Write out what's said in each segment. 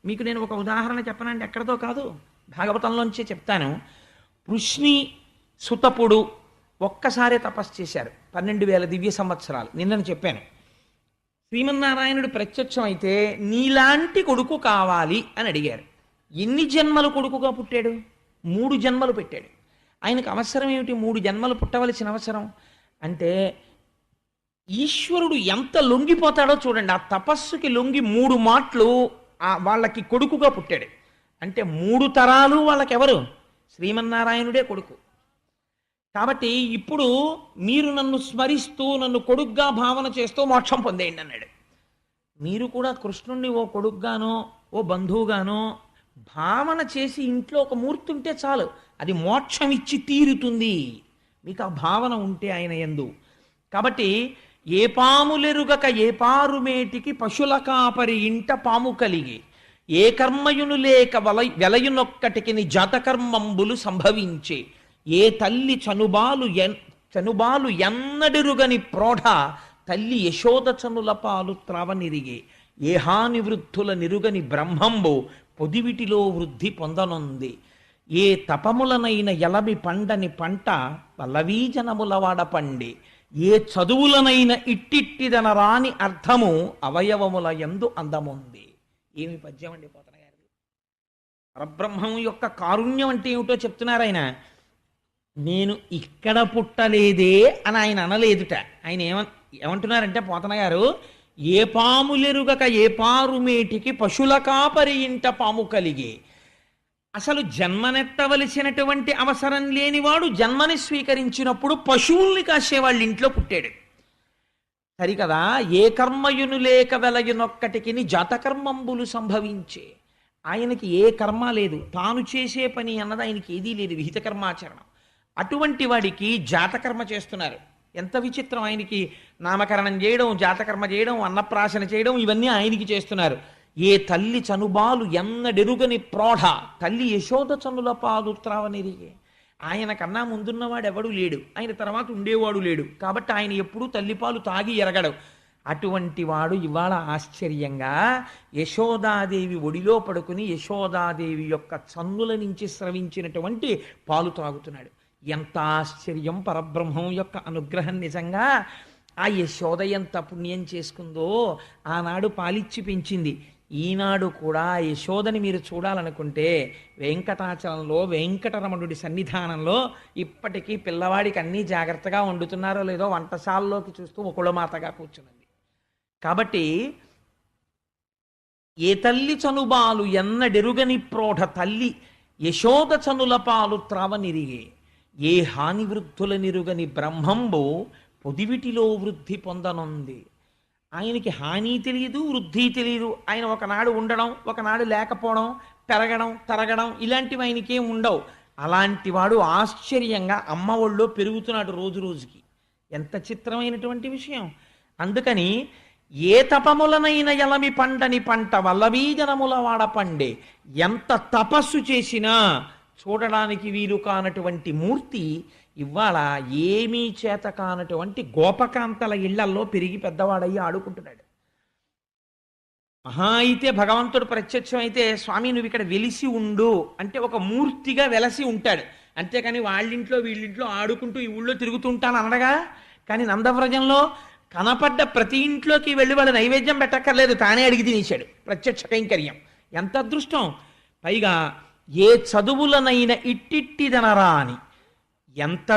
మీకు నేను ఒక ఉదాహరణ చెప్పనండి, ఎక్కడితో కాదు, భాగవతంలోంచే చెప్తాను. వృష్ణి సుతపుడు ఒక్కసారే తపస్సు చేశారు 12,000 దివ్య సంవత్సరాలు. నిన్నను చెప్పాను. శ్రీమన్నారాయణుడు ప్రత్యక్షం అయితే నీలాంటి కొడుకు కావాలి అని అడిగారు. ఎన్ని జన్మలు కొడుకుగా పుట్టాడు? 3 జన్మలు పెట్టాడు. ఆయనకు అవసరం ఏమిటి 3 జన్మలు పుట్టవలసిన అవసరం అంటే, ఈశ్వరుడు ఎంత లొంగిపోతాడో చూడండి. ఆ తపస్సుకి లొంగి 3 మాటలు వాళ్ళకి కొడుకుగా పుట్టాడు. అంటే 3 తరాలు వాళ్ళకెవరు? శ్రీమన్నారాయణుడే కొడుకు. కాబట్టి ఇప్పుడు మీరు నన్ను స్మరిస్తూ నన్ను కొడుగ్గా భావన చేస్తూ మోక్షం పొందేయండి అన్నాడు. మీరు కూడా కృష్ణుణ్ణి ఓ కొడుగ్గానో ఓ బంధువుగానో భావన చేసి ఇంట్లో ఒక మూర్తి ఉంటే చాలు, అది మోక్షం ఇచ్చి తీరుతుంది. మీకు ఆ భావన ఉంటే ఆయన యందు. కాబట్టి ఏ పాములెరుగక ఏ పారుమేటికి పశుల కాపరి ఇంట పాము కలిగి, ఏ కర్మయును లేక వెలయునొక్కటికి జాతకర్మంబులు సంభవించే, ఏ తల్లి చనుబాలు ఎన్నడెరుగని ప్రోఢ తల్లి యశోద చనుల పాలు త్రావనిరిగే, ఏ హాని వృద్ధుల నిరుగని బ్రహ్మంబు పొదివిటిలో వృద్ధి పొందనుంది, ఏ తపములనైన ఎలమి పండని పంట పల్లవీజనముల వాడపండి, ఏ చదువులనైన ఇట్టిట్టిదన రాని అర్థము అవయవముల యందు అందముంది. ఏమి పద్యం అండి పోతన గారు! పరబ్రహ్మం యొక్క కారుణ్యం అంటే ఏమిటో చెప్తున్నారు ఆయన. నేను ఇక్కడ పుట్టలేదే అని ఆయన అనలేదుట. ఆయన ఏమంటున్నారంటే పోతన గారు, ఏ పాములెరుగక ఏ పారుమేటికి పశుల కాపరి ఇంట పాము కలిగే. అసలు జన్మనెత్తవలసినటువంటి అవసరం లేనివాడు జన్మని స్వీకరించినప్పుడు పశువుల్ని కాసేవాళ్ళ ఇంట్లో పుట్టాడు. సరికదా, ఏ కర్మయును లేక వెలయునొక్కటికి జాతకర్మంబులు సంభవించే. ఆయనకి ఏ కర్మ లేదు, తాను చేసే పని అన్నది ఆయనకి ఏదీ లేదు, విహిత కర్మాచరణం. అటువంటి వాడికి జాతకర్మ చేస్తున్నారు. ఎంత విచిత్రం! ఆయనకి నామకరణం చేయడం, జాతకర్మ చేయడం, అన్నప్రాశన చేయడం, ఇవన్నీ ఆయనకి చేస్తున్నారు. ఏ తల్లి చనుబాలు ఎన్నడెరుగని ప్రోఢ తల్లి యశోద చనుల పాలు త్రావనిరిగే. ఆయన కన్నా ముందున్నవాడు ఎవడు లేడు, ఆయన తర్వాత ఉండేవాడు లేడు. కాబట్టి ఆయన ఎప్పుడూ తల్లిపాలు తాగి ఎరగడు. అటువంటి వాడు ఇవాళ ఆశ్చర్యంగా యశోదాదేవి ఒడిలో పడుకుని యశోదాదేవి యొక్క చన్నుల నుంచి స్రవించినటువంటి పాలు తాగుతున్నాడు. ఎంత ఆశ్చర్యం! పరబ్రహ్మం యొక్క అనుగ్రహం నిజంగా. ఆ యశోద ఎంత పుణ్యం చేసుకుందో, ఆనాడు పాలిచ్చి పెంచింది. ఈనాడు కూడా యశోదని మీరు చూడాలనుకుంటే వెంకటాచలంలో వెంకటరమణుడి సన్నిధానంలో ఇప్పటికీ పిల్లవాడికి అన్నీ జాగ్రత్తగా వండుతున్నారో లేదో వంటశాలలోకి చూస్తూ ఒకళమాతగా కూర్చున్నది. కాబట్టి ఏ తల్లి చనుబాలు ఎన్నడెరుగని ప్రోఢ తల్లి యశోద చనుల పాలు త్రావనిరిగే, ఏ హాని వృద్ధుల నిరుగని బ్రహ్మంబు పొదివిటిలో వృద్ధి పొందనుంది. ఆయనకి హాని తెలియదు, వృద్ధి తెలియదు. ఆయన ఒకనాడు ఉండడం, ఒకనాడు లేకపోవడం, పెరగడం, తరగడం, ఇలాంటివి ఆయనకేం ఉండవు. అలాంటి వాడు ఆశ్చర్యంగా అమ్మ ఒళ్ళో పెరుగుతున్నాడు రోజు రోజుకి. ఎంత చిత్రమైనటువంటి విషయం! అందుకని ఏ తపములనైన ఎలమి పండని పంట వల్లవీజనముల వాడపండే. ఎంత తపస్సు చేసినా చూడడానికి వీలు కానటువంటి మూర్తి ఇవాళ ఏమీ చేత కానటువంటి గోపకాంతల ఇళ్లల్లో పెరిగి పెద్దవాడయ్యి ఆడుకుంటున్నాడు. మహా అయితే భగవంతుడు ప్రత్యక్షం అయితే, స్వామి నువ్వు ఇక్కడ వెలిసి ఉండు అంటే ఒక మూర్తిగా వెలసి ఉంటాడు. అంతేకాని వాళ్ళింట్లో వీళ్ళింట్లో ఆడుకుంటూ ఈ ఊళ్ళో తిరుగుతుంటాను అనడగా. కానీ నందవ్రజంలో కనపడ్డ ప్రతి ఇంట్లోకి వెళ్ళి వాళ్ళు నైవేద్యం పెట్టక్కర్లేదు, తానే అడిగి తినేశాడు. ప్రత్యక్ష కైంకర్యం. ఎంత అదృష్టం! పైగా ఏ చదువులనైన ఇట్టిట్టిదనరా అని. ఎంత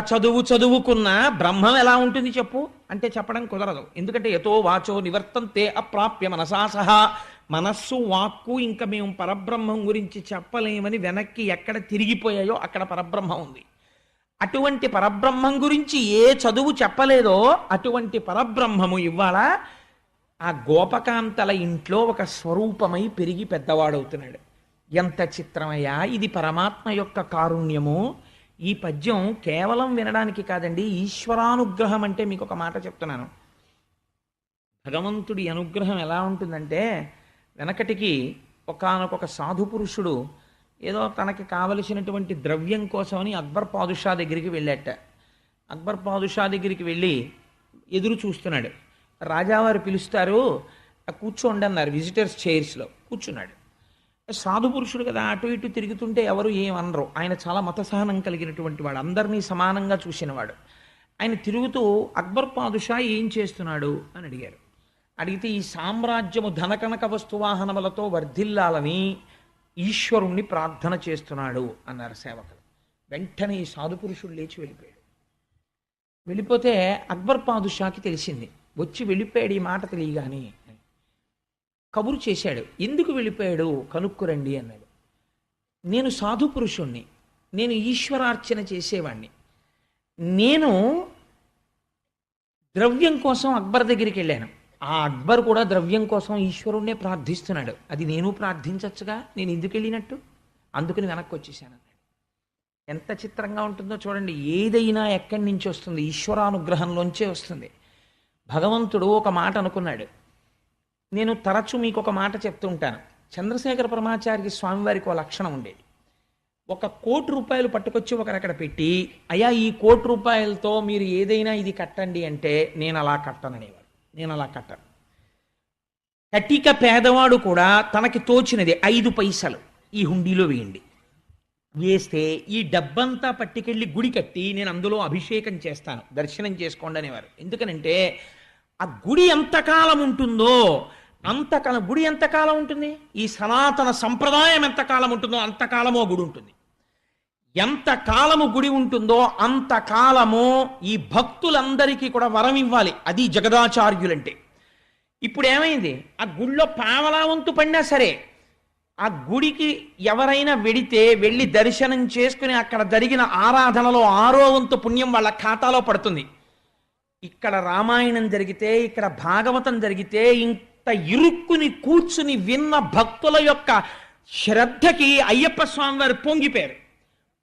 చదువుకున్నా బ్రహ్మం ఎలా ఉంటుంది చెప్పు అంటే చెప్పడం కుదరదు. ఎందుకంటే యతో వాచో నివర్తంతే అప్రాప్య మనసా సహా. మనస్సు వాక్కు ఇంకా మేము పరబ్రహ్మం గురించి చెప్పలేమని వెనక్కి ఎక్కడ తిరిగిపోయాయో అక్కడ పరబ్రహ్మం ఉంది. అటువంటి పరబ్రహ్మం గురించి ఏ చదువు చెప్పలేదో అటువంటి పరబ్రహ్మము ఇవాళ ఆ గోపకాంతల ఇంట్లో ఒక స్వరూపమై పెరిగి పెద్దవాడవుతున్నాడు. ఎంత చిత్రమయ్యా! ఇది పరమాత్మ యొక్క కారుణ్యము. ఈ పద్యం కేవలం వినడానికి కాదండి, ఈశ్వరానుగ్రహం. అంటే మీకు ఒక మాట చెప్తున్నాను. భగవంతుడి అనుగ్రహం ఎలా ఉంటుందంటే, వెనకటికి ఒకానొక సాధు పురుషుడు ఏదో తనకి కావలసినటువంటి ద్రవ్యం కోసమని అక్బర్ పాదుషా దగ్గరికి వెళ్ళాట. అక్బర్ పాదుషా దగ్గరికి వెళ్ళి ఎదురు చూస్తున్నాడు. రాజావారు పిలుస్తారు, కూర్చోండి అన్నారు. విజిటర్స్ చైర్స్లో కూర్చున్నాడు. సాధు పురుషుడు కదా, అటు ఇటు తిరుగుతుంటే ఎవరు ఏమనరు. ఆయన చాలా మత సహనం కలిగినటువంటి వాడు, అందరినీ సమానంగా చూసినవాడు. ఆయన తిరుగుతూ అక్బర్ పాదుషా ఏం చేస్తున్నాడు అని అడిగారు. అడిగితే ఈ సామ్రాజ్యము ధనకనక వస్తువాహనములతో వర్ధిల్లాలని ఈశ్వరుణ్ణి ప్రార్థన చేస్తున్నాడు అన్నారు సేవకులు. వెంటనే ఈ సాధు పురుషుడు లేచి వెళ్ళిపోయాడు. వెళ్ళిపోతే అక్బర్ పాదుషాకి తెలిసింది. వచ్చి వెళ్ళిపోయాడు ఈ మాట తెలియగానే. కబురు చేశాడు, ఎందుకు వెళ్ళిపోయాడు కనుక్కురండి అన్నాడు. నేను సాధు పురుషుణ్ణి, నేను ఈశ్వరార్చన చేసేవాణ్ణి, నేను ద్రవ్యం కోసం అక్బర్ దగ్గరికి వెళ్ళాను. ఆ అక్బర్ కూడా ద్రవ్యం కోసం ఈశ్వరుణ్ణే ప్రార్థిస్తున్నాడు. అది నేను ప్రార్థించచ్చుగా, నేను ఎందుకు వెళ్ళినట్టు, అందుకని వెనక్కి వచ్చేసాను అన్నాడు. ఎంత చిత్రంగా ఉంటుందో చూడండి. ఏదైనా ఎక్కడి నుంచి వస్తుంది? ఈశ్వరానుగ్రహంలోంచే వస్తుంది. భగవంతుడు ఒక మాట అనుకున్నాడు. నేను తరచూ మీకు ఒక మాట చెప్తూ ఉంటాను. చంద్రశేఖర పరమాచార్య స్వామివారికి ఒక లక్షణం ఉండేది. 1 కోటి రూపాయలు పట్టుకొచ్చి ఒకరక్కడ పెట్టి, అయ్యా ఈ 1 కోటి రూపాయలతో మీరు ఏదైనా ఇది కట్టండి అంటే, నేను అలా కట్టననేవారు. నేను అలా కట్టను. కటిక పేదవాడు కూడా తనకి తోచినది 5 పైసలు ఈ హుండీలో వేయండి, వేస్తే ఈ డబ్బంతా పట్టుకెళ్ళి గుడి కట్టి నేను అందులో అభిషేకం చేస్తాను, దర్శనం చేసుకోండి అనేవారు. ఎందుకనంటే ఆ గుడి ఎంతకాలం ఉంటుందో అంతకాలం, గుడి ఎంతకాలం ఉంటుంది, ఈ సనాతన సంప్రదాయం ఎంతకాలం ఉంటుందో అంతకాలమో గుడి ఉంటుంది. ఎంతకాలము గుడి ఉంటుందో అంతకాలము ఈ భక్తులందరికీ కూడా వరం ఇవ్వాలి. అది జగదాచార్యులంటే. ఇప్పుడు ఏమైంది, ఆ గుడిలో పావలా వంతు పడినా సరే, ఆ గుడికి ఎవరైనా వెడితే వెళ్ళి దర్శనం చేసుకుని అక్కడ జరిగిన ఆరాధనలో 6వ వంతు పుణ్యం వాళ్ళ ఖాతాలో పడుతుంది. ఇక్కడ రామాయణం జరిగితే, ఇక్కడ భాగవతం జరిగితే, ఇంత ఇరుక్కుని కూర్చుని విన్న భక్తుల యొక్క శ్రద్ధకి అయ్యప్ప స్వామి వారు పొంగిపోయారు.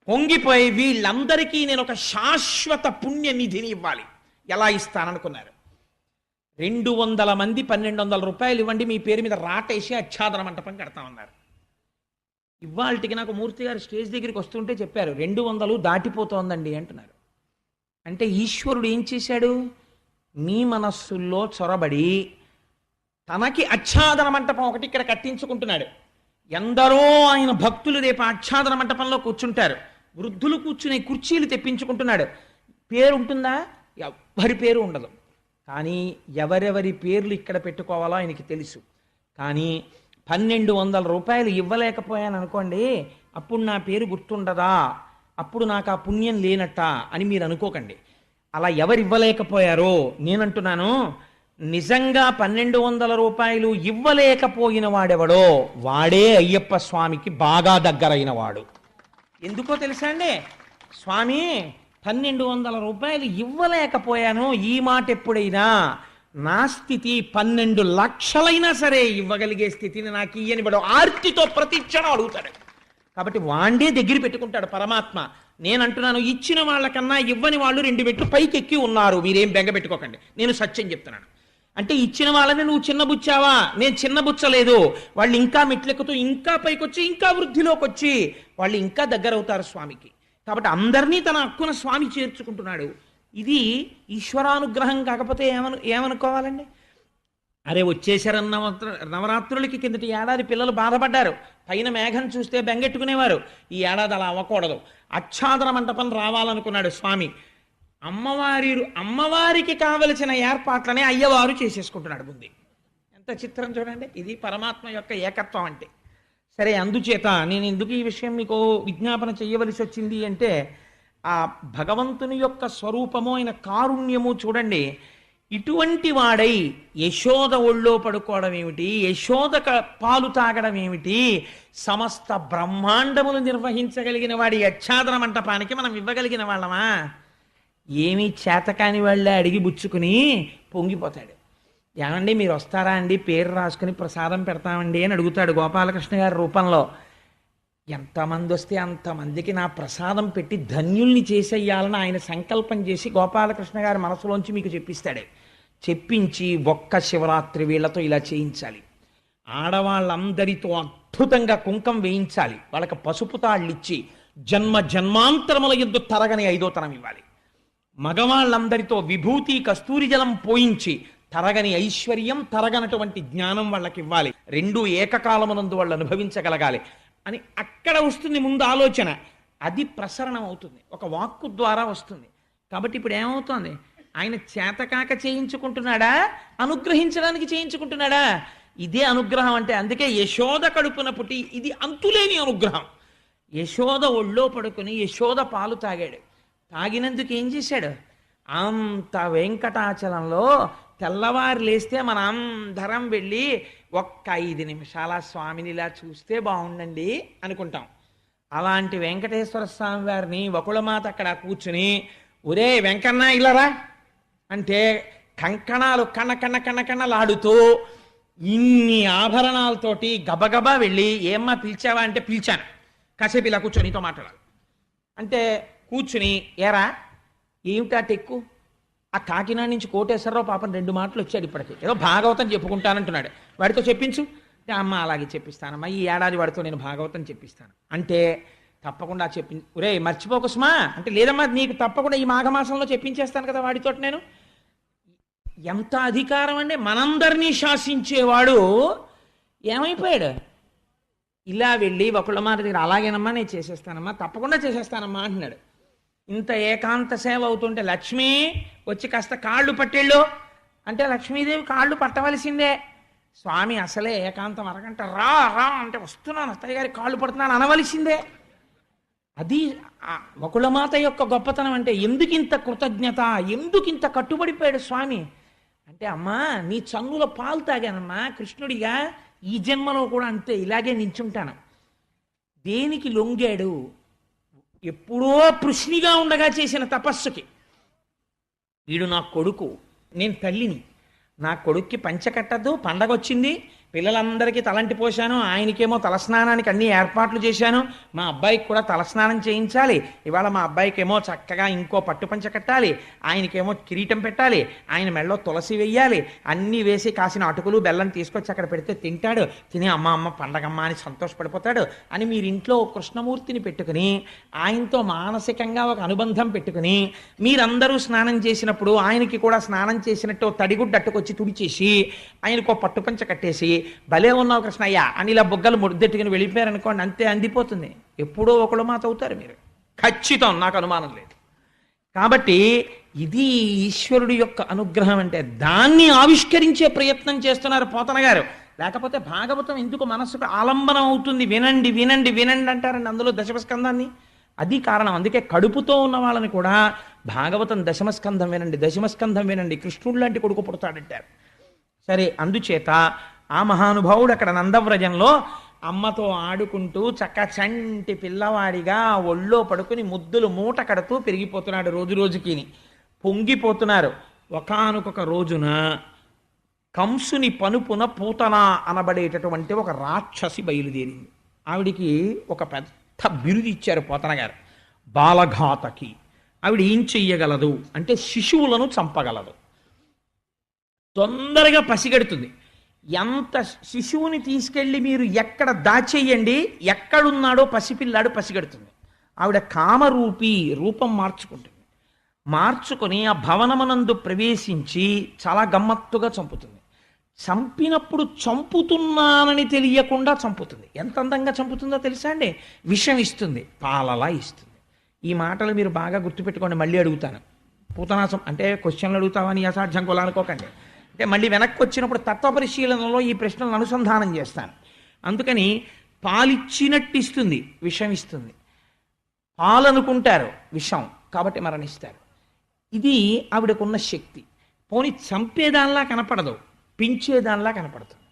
పొంగిపోయి వీళ్ళందరికీ నేను ఒక శాశ్వత పుణ్య నిధిని ఇవ్వాలి. ఎలా ఇస్తాననుకున్నారు? 200 మంది 1200 రూపాయలు ఇవ్వండి, మీ పేరు మీద రాటేసి ఆచ్ఛాదన మంటపం కడతామన్నారు. ఇవాళకి నాకు మూర్తి గారు స్టేజ్ దగ్గరికి వస్తుంటే చెప్పారు, 200 దాటిపోతోందండి అంటున్నారు. అంటే ఈశ్వరుడు ఏం చేశాడు? మీ మనస్సుల్లో చొరబడి తనకి ఆచ్ఛాదన మంటపం ఒకటి ఇక్కడ కట్టించుకుంటున్నాడు. ఎందరో ఆయన భక్తులు రేపు ఆచ్ఛాదన మంటపంలో కూర్చుంటారు. వృద్ధులు కూర్చునే కుర్చీలు తెప్పించుకుంటున్నాడు. పేరు ఉంటుందా? ఎవరి పేరు ఉండదు. కానీ ఎవరెవరి పేర్లు ఇక్కడ పెట్టుకోవాలో ఆయనకి తెలుసు. కానీ 1200 రూపాయలు ఇవ్వలేకపోయాను అనుకోండి, అప్పుడు నా పేరు గుర్తుండదా, అప్పుడు నాకు ఆ పుణ్యం లేనట్ట అని మీరు అనుకోకండి. అలా ఎవరు ఇవ్వలేకపోయారో నేనంటున్నాను, నిజంగా 1200 రూపాయలు ఇవ్వలేకపోయిన వాడెవడో వాడే అయ్యప్ప స్వామికి బాగా దగ్గరైన వాడు. ఎందుకో తెలుసా అండి? స్వామి 1200 రూపాయలు ఇవ్వలేకపోయాను, ఈ మాట ఎప్పుడైనా నా స్థితి 12 లక్షలైనా సరే ఇవ్వగలిగే స్థితిని నాకు ఇయ్యని వాడు ఆర్తితో ప్రతిక్షణం అడుగుతాడు. కాబట్టి వాండే దగ్గర పెట్టుకుంటాడు పరమాత్మ. నేనంటున్నాను, ఇచ్చిన వాళ్ళకన్నా ఇవ్వని వాళ్ళు 2 మెట్లు పైకెక్కి ఉన్నారు. మీరేం బెంగ పెట్టుకోకండి, నేను సత్యం చెప్తున్నాను. అంటే ఇచ్చిన వాళ్ళని నువ్వు చిన్నబుచ్చావా? నేను చిన్నబుచ్చలేదు. వాళ్ళు ఇంకా మెట్లెక్కుతూ ఇంకా పైకొచ్చి ఇంకా వృద్ధిలోకి వచ్చి వాళ్ళు ఇంకా దగ్గర అవుతారు స్వామికి. కాబట్టి అందరినీ తన హక్కున స్వామి చేర్చుకుంటున్నాడు. ఇది ఈశ్వరానుగ్రహం. కాకపోతే ఏమనుకోవాలండి? అరే వచ్చేసారన్న నవరాత్రులకి కిందటి ఏడాది పిల్లలు బాధపడ్డారు. పైన మేఘం చూస్తే బెంగెట్టుకునేవారు. ఈ ఏడాది అలా అవ్వకూడదు. ఆచ్ఛాదన మంటపం రావాలనుకున్నాడు స్వామి. అమ్మవారికి కావలసిన ఏర్పాట్లనే అయ్యవారు చేసేసుకుంటున్నాడు ముందు. ఎంత చిత్రం చూడండి. ఇది పరమాత్మ యొక్క ఏకత్వం అంటే. సరే, అందుచేత నేను ఎందుకు ఈ విషయం మీకు విజ్ఞాపన చేయవలసి వచ్చింది అంటే, ఆ భగవంతుని యొక్క స్వరూపము, ఆయన కారుణ్యము చూడండి. ఇటువంటి వాడై యశోద ఒళ్ళో పడుకోవడం ఏమిటి, యశోద పాలు తాగడం ఏమిటి, సమస్త బ్రహ్మాండములు నిర్వహించగలిగిన వాడి ఆచ్ఛాదన మంటపానికి మనం ఇవ్వగలిగిన వాళ్ళమా? ఏమీ చేతకాని వాళ్ళే అడిగి బుచ్చుకుని పొంగిపోతాడు. ఏమండి మీరు వస్తారా అండి, పేరు రాసుకుని ప్రసాదం పెడతామండి అని అడుగుతాడు గోపాలకృష్ణ గారి రూపంలో. ఎంతమంది వస్తే అంతమందికి నా ప్రసాదం పెట్టి ధన్యుల్ని చేసేయాలని ఆయన సంకల్పం చేసి గోపాలకృష్ణ గారి మనసులోంచి మీకు చెప్పిస్తాడు. చెప్పించి ఒక్క శివరాత్రి వీళ్లతో ఇలా చేయించాలి. ఆడవాళ్ళందరితో అద్భుతంగా కుంకం వేయించాలి. వాళ్ళకి పసుపు తాళ్ళిచ్చి జన్మ జన్మాంతరముల యందు తరగని 5వ తరం ఇవ్వాలి. మగవాళ్ళందరితో విభూతి కస్తూరి జలం పోయించి తరగని ఐశ్వర్యం, తరగనటువంటి జ్ఞానం వాళ్ళకి ఇవ్వాలి, రెండు ఏకకాలమునందు వాళ్ళు అనుభవించగలగాలి అని అక్కడ వస్తుంది ముందు ఆలోచన. అది ప్రసరణం అవుతుంది, ఒక వాక్కు ద్వారా వస్తుంది. కాబట్టి ఇప్పుడు ఏమవుతోంది, ఆయన చేతకాక చేయించుకుంటున్నాడా, అనుగ్రహించడానికి చేయించుకుంటున్నాడా? ఇదే అనుగ్రహం అంటే. అందుకే యశోద కడుపున పుట్టి ఇది అంతులేని అనుగ్రహం. యశోద ఒళ్ళో పడుకుని యశోద పాలు తాగాడు. తాగినందుకు ఏం చేశాడు, అంత వెంకటాచలంలో తెల్లవారు లేస్తే మన అందరం వెళ్ళి ఒక్క 5 నిమిషాల స్వామిని ఇలా చూస్తే బాగుండండి అనుకుంటాం. అలాంటి వెంకటేశ్వర స్వామి వారిని వకుళమాత అక్కడ కూర్చుని ఒరే వెంకన్న ఇల్లరా అంటే కంకణాలు కణకణలాడుతూ ఇన్ని ఆభరణాలతోటి గబగబా వెళ్ళి ఏమ్మా పిలిచావా అంటే పిలిచాను, కాసేపు ఇలా కూర్చొని నీతో మాట్లాడాలి అంటే కూర్చుని ఏరా ఏమిటా టెక్కు, ఆ కాకినాడ నుంచి కోటేశ్వరరావు పాపం 2 మాటలు వచ్చాడు ఇప్పటికి, ఏదో భాగవతం చెప్పుకుంటానంటున్నాడు, వాడితో చెప్పించు. అమ్మ అలాగే చెప్పిస్తానమ్మా, ఈ ఏడాది వాడితో నేను భాగవతం చెప్పిస్తాను అంటే తప్పకుండా ఒరే మర్చిపోకు సుమా అంటే లేదమ్మా నీకు తప్పకుండా ఈ మాఘమాసంలో చెప్పించేస్తాను కదా వాడితో నేను. ఎంత అధికారం అంటే మనందరినీ శాసించేవాడు ఏమైపోయాడు, ఇలా వెళ్ళి వకుళమాత దగ్గర అలాగేనమ్మా నేను చేసేస్తానమ్మా, తప్పకుండా చేసేస్తానమ్మా అంటున్నాడు. ఇంత ఏకాంత సేవ అవుతుంటే లక్ష్మి వచ్చి కాస్త కాళ్ళు పట్టేళ్ళు అంటే లక్ష్మీదేవి కాళ్ళు పట్టవలసిందే. స్వామి అసలే ఏకాంతం అరగంట రా రా అంటే వస్తున్నాను అత్తయ్య గారి కాళ్ళు పడుతున్నాను అనవలసిందే. అది వకుళమాత యొక్క గొప్పతనం. అంటే ఎందుకింత కృతజ్ఞత, ఎందుకింత కట్టుబడిపోయాడు స్వామి అంటే, అమ్మా నీ చన్నుల పాలు తాగానమ్మా కృష్ణుడిగా, ఈ జన్మలో కూడా అంతే ఇలాగే నించుంటాను. దేనికి లొంగాడు, ఎప్పుడో పృష్ణిగా ఉండగా చేసిన తపస్సుకి. వీడు నా కొడుకు, నేను తల్లిని, నా కొడుక్కి పంచ కట్టద్దు, పండగ వచ్చింది, పిల్లలందరికీ తలంటి పోశాను, ఆయనకేమో తలస్నానానికి అన్ని ఏర్పాట్లు చేశాను, మా అబ్బాయికి కూడా తలస్నానం చేయించాలి, ఇవాళ మా అబ్బాయికేమో చక్కగా ఇంకో పట్టు పంచ కట్టాలి, ఆయనకేమో కిరీటం పెట్టాలి, ఆయన మెళ్ళో తులసి వెయ్యాలి, అన్నీ వేసి కాసిన అటుకులు బెల్లం తీసుకొచ్చి అక్కడ పెడితే తింటాడు, తిని అమ్మ పండగమ్మ అని సంతోషపడిపోతాడు అని మీరు ఇంట్లో కృష్ణమూర్తిని పెట్టుకుని ఆయనతో మానసికంగా ఒక అనుబంధం పెట్టుకుని మీరందరూ స్నానం చేసినప్పుడు ఆయనకి కూడా స్నానం చేసినట్టు తడిగుడ్డ అట్టుకొచ్చి తుడిచేసి ఆయనకు పట్టుపంచ కట్టేసి భలే ఉన్నావు కృష్ణయ్య అని ఇలా బుగ్గలు ముద్దెట్టుకుని వెళ్ళిపోయారనుకోండి, అంతే అందిపోతుంది. ఎప్పుడో ఒకళ్ళు మాత అవుతారు మీరు, ఖచ్చితం, నాకు అనుమానం లేదు. కాబట్టి ఇది ఈశ్వరుడి యొక్క అనుగ్రహం అంటే. దాన్ని ఆవిష్కరించే ప్రయత్నం చేస్తున్నారు పోతన గారు. లేకపోతే భాగవతం ఎందుకు మనస్సుకు ఆలంబనం అవుతుంది, వినండి వినండి వినండి అంటారండి అందులో దశమస్కందాన్ని. అది కారణం. అందుకే కడుపుతో ఉన్న వాళ్ళని కూడా భాగవతం దశమస్కంధం వినండి, దశమస్కంధం వినండి, కృష్ణుడు లాంటి కొడుకు పుడతాడంటారు. సరే, అందుచేత ఆ మహానుభావుడు అక్కడ నందవ్రజంలో అమ్మతో ఆడుకుంటూ చక్క చంటి పిల్లవాడిగా ఒళ్ళో పడుకుని ముద్దులు మూట కడుతూ పెరిగిపోతున్నాడు, రోజు రోజుకి పొంగిపోతున్నారు. ఒకానొక రోజున కంసుని పనుపున పూతన అనబడేటటువంటి ఒక రాక్షసి బయలుదేరింది. ఆవిడికి ఒక పెద్ద బిరుదు ఇచ్చారు పోతన గారు, బాలఘాతకి. ఆవిడ ఏం చెయ్యగలదు అంటే శిశువులను చంపగలదు, తొందరగా పసిగడుతుంది. ఎంత శిశువుని తీసుకెళ్ళి మీరు ఎక్కడ దాచేయండి, ఎక్కడున్నాడో పసిపిల్లాడు పసిగడుతుంది. ఆవిడ కామరూపి రూపం మార్చుకుంటుంది, మార్చుకొని ఆ భవనమునందు ప్రవేశించి చాలా గమ్మత్తుగా చంపుతుంది. చంపినప్పుడు చంపుతున్నానని తెలియకుండా చంపుతుంది. ఎంత అందంగా చంపుతుందో తెలుసా అండి, విషం ఇస్తుంది, పాలలా ఇస్తుంది. ఈ మాటలు మీరు బాగా గుర్తుపెట్టుకోండి, మళ్ళీ అడుగుతాను. పూతనాశం అంటే క్వశ్చన్లు అడుగుతామని అసాధ్యం కొలానుకోకండి. అంటే మళ్ళీ వెనక్కి వచ్చినప్పుడు తత్వపరిశీలనలో ఈ ప్రశ్నలను అనుసంధానం చేస్తాను. అందుకని పాలిచ్చినట్టు ఇస్తుంది, విషం ఇస్తుంది. పాలనుకుంటారు, విషం, కాబట్టి మరణిస్తారు. ఇది ఆవిడకున్న శక్తి. పోని చంపేదానిలా కనపడదు, పెంచేదానిలా కనపడుతుంది.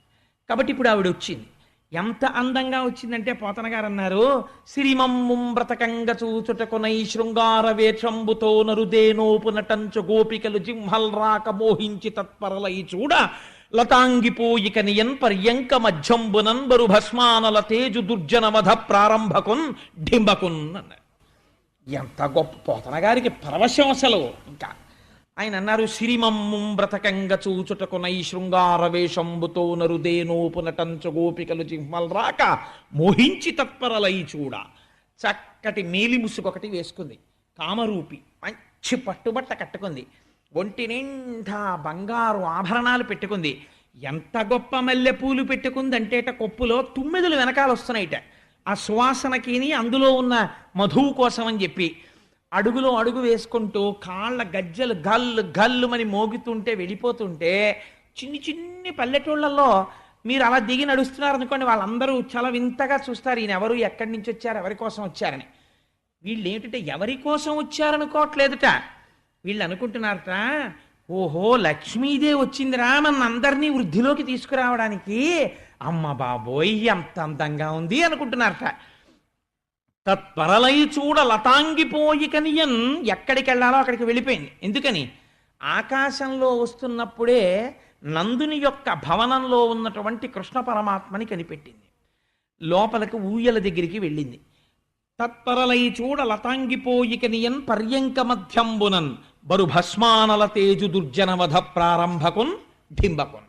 కాబట్టి ఇప్పుడు ఆవిడ వచ్చింది. ఎంత అందంగా వచ్చిందంటే పోతన గారు అన్నారు, సిరిమమ్ముం బ్రతకంగ చూచుటకునై శృంగార వేషంబుతో నరుదేనోపు నటంచు గోపికలు జింహల్ రాక మోహించి తత్పరలై చూడ లతాంగిపోయిక నియన్ పర్యంక మధ్యంబునన్ బరు భస్మానల తేజు దుర్జన వధ ప్రారంభకున్ డింబకున్ అన్నారు. ఎంత గొప్ప పోతన గారికి పరవశం అసలు. ఇంకా ఆయన అన్నారు, సిరిమమ్ముం బ్రతకంగ చూచుటకునై శృంగార వేషంబుతో నరుదేనోపు నటంచు గోపికలు జింహల్ రాక మోహించి తత్పరలై చూడ. చక్కటి మేలి ముసుగొకటి వేసుకుంది, కామరూపి, మంచి పట్టుబట్ట కట్టుకుంది, ఒంటి నిండా బంగారు ఆభరణాలు పెట్టుకుంది. ఎంత గొప్ప మల్లెపూలు పెట్టుకుందంటేట కొప్పులో తుమ్మెదలు వెనకాల వస్తున్నాయిట ఆ సువాసనకిని అందులో ఉన్న మధువు కోసం అని చెప్పి. అడుగులో అడుగు వేసుకుంటూ కాళ్ళ గజ్జలు గల్లు గల్లుమని మోగుతుంటే వెళ్ళిపోతుంటే చిన్ని చిన్ని పల్లెటూళ్ళల్లో మీరు అలా దిగి నడుస్తున్నారనుకోండి, వాళ్ళందరూ చాలా వింతగా చూస్తారు, ఈయన ఎవరు, ఎక్కడి నుంచి వచ్చారు, ఎవరి కోసం వచ్చారని. వీళ్ళు ఏమిటంటే ఎవరి కోసం వచ్చారనుకోవట్లేదుట. వీళ్ళు అనుకుంటున్నారట, ఓహో లక్ష్మీదేవి వచ్చిందిరా మన అందరినీ వృద్ధిలోకి తీసుకురావడానికి, అమ్మ బాబోయ్ ఎంత అందంగా ఉంది అనుకుంటున్నారట. తత్పరలై చూడ లతాంగిపోయి కనియన్, ఎక్కడికి వెళ్ళాలో అక్కడికి వెళ్ళిపోయింది. ఎందుకని? ఆకాశంలో వస్తున్నప్పుడే నందుని యొక్క భవనంలో ఉన్నటువంటి కృష్ణ పరమాత్మని కనిపెట్టింది. లోపలికి ఊయల దగ్గరికి వెళ్ళింది. తత్పరలై చూడ లతాంగిపోయి కనియన్ పర్యంక మధ్యంబునన్ బరు భస్మానల తేజు దుర్జనవధ ప్రారంభకున్ ఢింబకున్.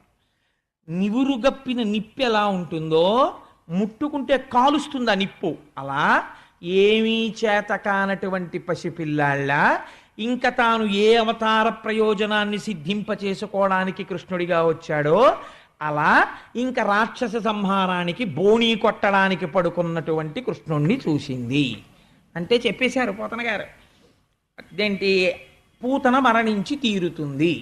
నివురుగప్పిన నిప్పు ఎలా ఉంటుందో, ముట్టుకుంటే కాలుస్తుంది ఆ నిప్పు, అలా ఏమీ చేత కానటువంటి పసిపిల్లాళ్ళ ఇంకా తాను ఏ అవతార ప్రయోజనాన్ని సిద్ధింపచేసుకోవడానికి కృష్ణుడిగా వచ్చాడో అలా ఇంకా రాక్షస సంహారానికి బోణీ కొట్టడానికి పడుకున్నటువంటి కృష్ణుణ్ణి చూసింది. అంటే చెప్పేశారు పోతన గారు, అదేంటి పూతన మరణించి తీరుతుంది.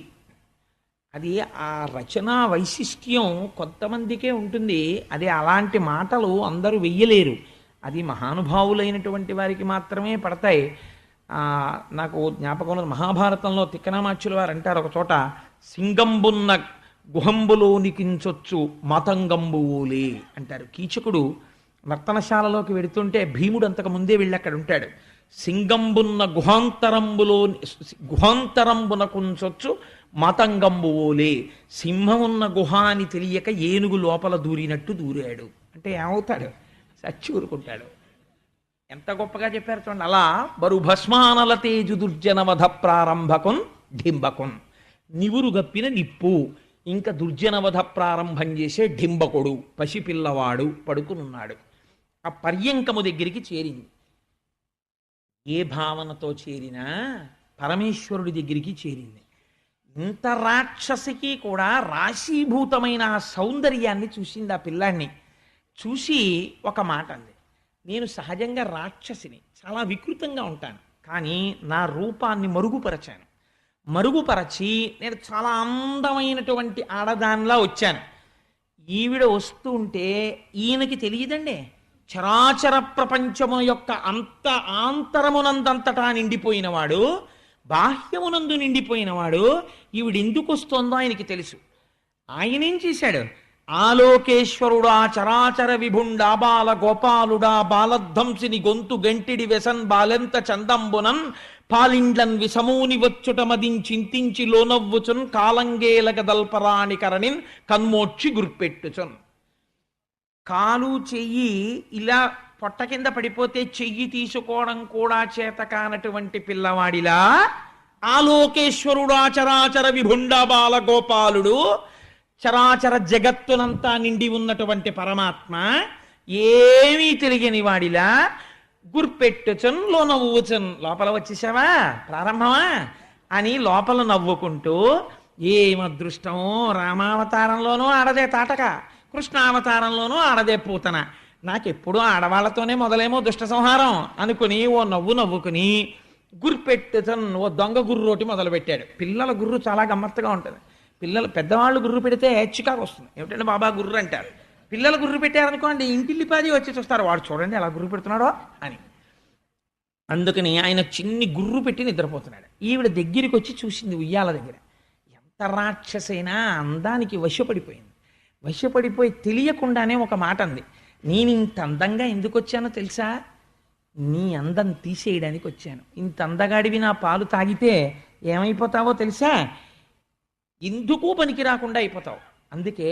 అది ఆ రచనా వైశిష్ట్యం కొంతమందికే ఉంటుంది. అది అలాంటి మాటలు అందరూ వెయ్యలేరు, అది మహానుభావులైనటువంటి వారికి మాత్రమే పడతాయి. నాకు జ్ఞాపకంలో మహాభారతంలో తిక్కనామాచ్యుల వారు అంటారు ఒక చోట, సింగంబున్న గుహంబులోనికించొచ్చు మతంగంబువులే అంటారు. కీచకుడు నర్తనశాలలోకి వెడుతుంటే భీముడు అంతకు ముందే వెళ్ళి అక్కడ ఉంటాడు. సింగంబున్న గుహాంతరంబునకుంచొచ్చు మతంగంబువులే, సింహం ఉన్న గుహ అని తెలియక ఏనుగు లోపల దూరినట్టు దూరాడు అంటే ఏమవుతాడు? చచ్చి ఊరుకుంటాడు. ఎంత గొప్పగా చెప్పారు చూడండి. అలా బరు భస్మానల తేజు దుర్జనవధ ప్రారంభకున్ ఢింబకున్, నివురు గప్పిన నిప్పు, ఇంకా దుర్జనవధ ప్రారంభం చేసే ఢింబకుడు పసిపిల్లవాడు పడుకునున్నాడు. ఆ పర్యంకము దగ్గరికి చేరింది. ఏ భావనతో చేరినా పరమేశ్వరుడి దగ్గరికి చేరింది. ఇంత రాక్షసికి కూడా రాశీభూతమైన ఆ సౌందర్యాన్ని చూసింది ఆ పిల్లాన్ని. చూసి ఒక మాట అంది, నేను సహజంగా రాక్షసిని, చాలా వికృతంగా ఉంటాను, కానీ నా రూపాన్ని మరుగుపరచి నేను చాలా అందమైనటువంటి ఆడదానిలా వచ్చాను. ఈవిడ వస్తూ ఉంటే ఈయనకి తెలియదండి, చరాచర ప్రపంచము యొక్క ఆంతరమునందంతటా నిండిపోయినవాడు, బాహ్యమునందు నిండిపోయినవాడు, ఈవిడెందుకు వస్తోందో ఆయనకి తెలుసు. ఆయనేం చేశాడు? ఆలోకేశ్వరుడా చరాచర విభుండా బాల గోపాలుడా బాలధ్వంసిని గొంతు గంటిడి వెసన్ బాలెంత చందంబునన్ పాలిండ్లన్ విషమూని వచ్చుట మదించింతించి లోనవ్వుచున్ కాలంగేలగ దల్పరాణి కరణిన్ కన్మోక్షి గుర్పెట్టుచున్. కాలు చెయ్యి ఇలా పొట్ట కింద పడిపోతే చెయ్యి తీసుకోవడం కూడా చేత కానటువంటి పిల్లవాడిలా ఆలోకేశ్వరుడా చరాచర విభుండా బాల గోపాలుడు, చరాచర జగత్తునంతా నిండి ఉన్నటువంటి పరమాత్మ ఏమీ తెలియని వాడిలా గుర్పెట్టుచన్ లో నవ్వుచన్, లోపల వచ్చేసావా ప్రారంభమా అని లోపల నవ్వుకుంటూ, ఏమదృష్టమో రామావతారంలోనూ ఆడదే తాటక, కృష్ణావతారంలోనూ ఆడదే పూతన, నాకెప్పుడూ ఆడవాళ్లతోనే మొదలేమో దుష్ట సంహారం అనుకుని ఓ నవ్వు నవ్వుకుని గుర్పెట్టుచన్ ఓ దొంగ గుర్రోటి మొదలుపెట్టాడు. పిల్లల గుర్రు చాలా గమ్మత్తుగా ఉంటుంది. పెద్దవాళ్ళు గుర్రు పెడితే చికాకు వస్తుంది, ఏమిటంటే బాబా గుర్రు అంటారు. పిల్లలు గుర్రు పెట్టారనుకోండి ఇంటిల్లిపాది వచ్చి చూస్తారు, వాడు చూడండి ఎలా గుర్రు పెడుతున్నాడో అని. అందుకని ఆయన చిన్ని గుర్రు పెట్టి నిద్రపోతున్నాడు. ఈవిడ దగ్గరికి వచ్చి చూసింది ఉయ్యాల దగ్గర. ఎంత రాక్షసైనా అందానికి వశపడిపోయి తెలియకుండానే ఒక మాట అంది, నేను ఇంత అందంగా ఎందుకు వచ్చానో తెలుసా? నీ అందం తీసేయడానికి వచ్చాను. ఇంత అందగాడివి నా పాలు తాగితే ఏమైపోతావో తెలుసా? ఎందుకు పనికి రాకుండా అయిపోతావు. అందుకే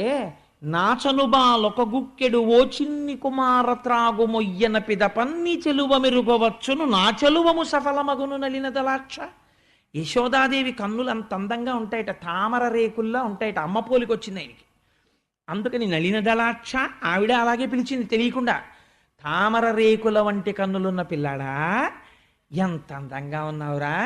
నాచనుబాలొక గుక్కెడు ఓ చిన్ని కుమార త్రాగు మొయ్యన పిదపన్ని చెలువ మెరుగవచ్చును నా చెలువము సఫలమగును నలినదలాక్ష. యశోదాదేవి కన్నులు అంత అందంగా ఉంటాయట, తామర రేకుల్లా ఉంటాయట. అమ్మ పోలికి వచ్చింది ఆయనకి. అందుకని నలినదలాక్ష ఆవిడ అలాగే పిలిచింది తెలియకుండా. తామర రేకుల వంటి కన్నులున్న పిల్లాడా ఎంత అందంగా ఉన్నావురా,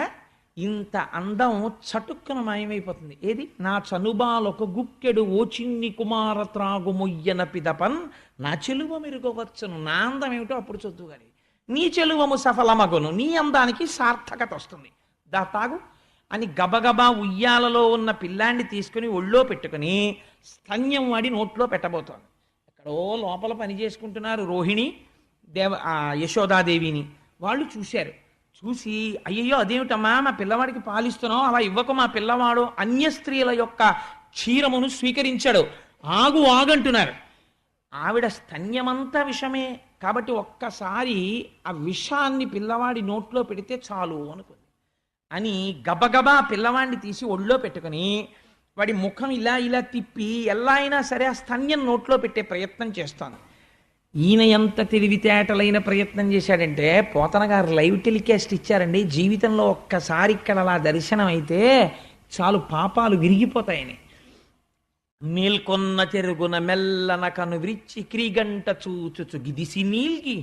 ఇంత అందం చటుక్కున మాయమైపోతుంది. ఏది? నా చనుబాలొక గుక్కెడు ఓచిన్ని కుమార త్రాగు మొయ్యన పిదపన్ నా చెలువ మెరుగవచ్చును. నా అందం ఏమిటో అప్పుడు చదువు కానీ నీ చెలువము సఫలమగును, నీ అందానికి సార్థకత వస్తుంది, దా తాగు అని గబగబా ఉయ్యాలలో ఉన్న పిల్లాన్ని తీసుకుని ఒళ్ళో పెట్టుకుని స్తన్యం వాడి నోట్లో పెట్టబోతోంది. ఎక్కడో లోపల పని చేసుకుంటున్నారు రోహిణి యశోదాదేవిని. వాళ్ళు చూశారు. చూసి అయ్యయ్యో అదేమిటమ్మా మా పిల్లవాడికి పాలిస్తున్నావు, అలా ఇవ్వకు, మా పిల్లవాడు అన్య స్త్రీల యొక్క క్షీరమును స్వీకరించాడు, ఆగు ఆగంటున్నారు. ఆవిడ స్తన్యమంతా విషమే కాబట్టి ఒక్కసారి ఆ విషాన్ని పిల్లవాడి నోట్లో పెడితే చాలు అనుకుంది. అని గబగబా పిల్లవాడిని తీసి ఒళ్ళో పెట్టుకుని వాడి ముఖం ఇలా ఇలా తిప్పి ఎలా అయినా సరే ఆ స్తన్యం నోట్లో పెట్టే ప్రయత్నం చేస్తాను. ఈయన ఎంత తెలివితేటలైన ప్రయత్నం చేశాడంటే పోతన గారు లైవ్ టెలికాస్ట్ ఇచ్చారండి. జీవితంలో ఒక్కసారి ఇక్కడ అలా దర్శనం అయితే చాలు పాపాలు విరిగిపోతాయని. మేల్కొన్న చెరుగున మెల్లన కను విరిచి క్రీగంట చూచుచు గిదిసి నీల్గి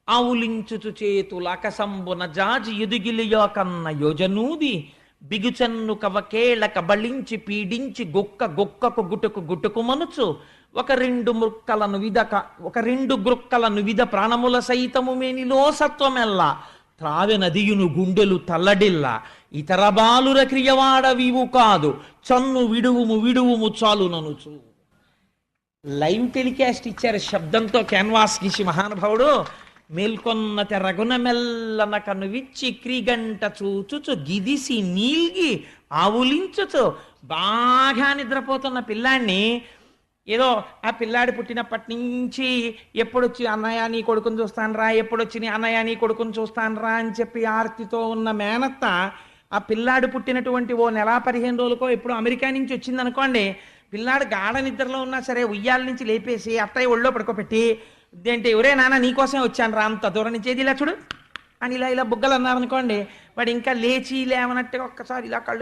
ఆవులించుచు చేతుల అకసంబున జాజి ఎదుగిలియో కన్న యోజనూది బిగుచన్ను కవకేళ కబళించి పీడించి గొక్కకు గుటుకు గుటుకు మనుచు ఒక రెండు గ్రుక్కలను విధ ప్రాణముల సైతము మేనిలో సత్వమెల్లా త్రావె నదియును గుండెలు తల్లడిల్ల ఇతర బాలుర క్రియవాడవివు కాదు చన్ను విడువుము చాలు ననుచు. లైవ్ టెలికాస్ట్ ఇచ్చారు శబ్దంతో క్యాన్వాస్ గీసి మహానుభావుడు. మేల్కొన్న తెరగున మెల్లన కను విచ్చి క్రీగంట చూచుచు గిదిసి నీల్గి ఆవులించుచు బాగా నిద్రపోతున్న పిల్లాన్ని ఏదో ఆ పిల్లాడి పుట్టినప్పటి నుంచి ఎప్పుడొచ్చి అన్నయ్య నీ కొడుకుని చూస్తానరా, ఎప్పుడొచ్చి నీ అన్నయ్య నీ కొడుకుని చూస్తానరా అని చెప్పి ఆర్తితో ఉన్న మేనత్త ఆ పిల్లాడు పుట్టినటువంటి ఓ నెల 15 రోజులకో ఎప్పుడు అమెరికా నుంచి వచ్చింది అనుకోండి, పిల్లాడు గాఢ నిద్రలో ఉన్నా సరే ఉయ్యాల నుంచి లేపేసి అత్తయ్య ఒళ్ళో పడుకోబెట్టి ఇదేంటి ఎవరే నాన్న నీకోసం వచ్చాను రా అంత దూరం నుంచి, ఏది ఇలా చూడు అని ఇలా బుగ్గలు అన్నారనుకోండి, వాడు ఇంకా లేచి లేవనట్టుగా ఒక్కసారి ఇలా కళ్ళు